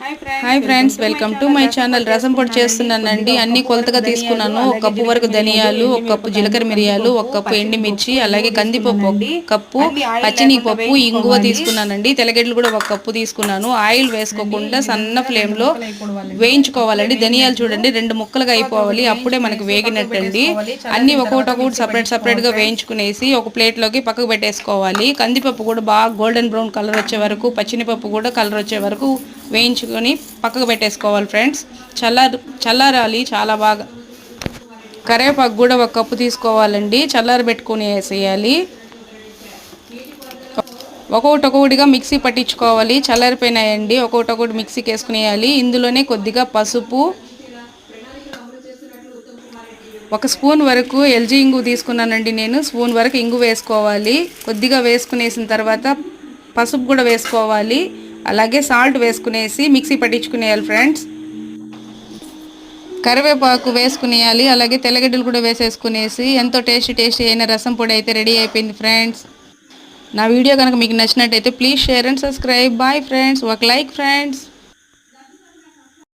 Hi friends, welcome to my channel. రసం పొడి చేస్తున్నానండి. అన్ని కొలతగా తీసుకున్నాను. 1 కప్పు వరకు ధనియాలు, 1 కప్పు జీలకర్ర మిరియాలు, 1 కప్పు ఎండుమిర్చి, అలాగే కందిపప్పు 1 కప్పు, పచ్చినీపప్పు, ఇంగువ తీసుకున్నానండి. తెల్లగడ్డలు కూడా 1 కప్పు తీసుకున్నాను. ఆయిల్ వేసుకోకుండా సన్న ఫ్లేమ్లో వేయించుకోవాలండి. ధనియాలు చూడండి 2 ముక్కలుగా అయిపోవాలి, అప్పుడే మనకు వేగినట్టండి. అన్నీ ఒక్కొక్కటి సపరేట్గా వేయించుకునేసి ఒక ప్లేట్లోకి పక్కకు పెట్టేసుకోవాలి. కందిపప్పు కూడా బాగా గోల్డెన్ బ్రౌన్ కలర్ వచ్చే వరకు, పచ్చినిపప్పు కూడా కలర్ వచ్చే వరకు వేయించుకొని పక్కకు పెట్టేసుకోవాలి ఫ్రెండ్స్. చల్లారాలి చాలా బాగా. కరివేపాకు కూడా 1 కప్పు తీసుకోవాలండి. చల్లారబెట్టుకుని వేసేయాలి. ఒక్కొక్కటిగా మిక్సీ పట్టించుకోవాలి. చల్లారిపోయినాయండి. ఒక్కొక్కటి మిక్సీకి వేసుకునేయాలి. ఇందులోనే కొద్దిగా పసుపు, 1 స్పూన్ వరకు ఎల్జీ ఇంగు తీసుకున్నానండి. నేను స్పూన్ వరకు ఇంగు వేసుకోవాలి. కొద్దిగా వేసుకునేసిన తర్వాత పసుపు కూడా వేసుకోవాలి. అలాగే సాల్ట్ వేసుకునేసి మిక్సీ పట్టించుకునేయాలి ఫ్రెండ్స్. కరివేపాకు వేసుకునేయాలి. అలాగే తెల్లగడ్డలు కూడా వేసేసుకునేసి ఎంతో టేస్టీ అయిన రసం పొడి అయితే రెడీ అయిపోయింది ఫ్రెండ్స్. నా వీడియో కనుక మీకు నచ్చినట్టయితే please share and subscribe. Bye friends. ఒక లైక్ ఫ్రెండ్స్.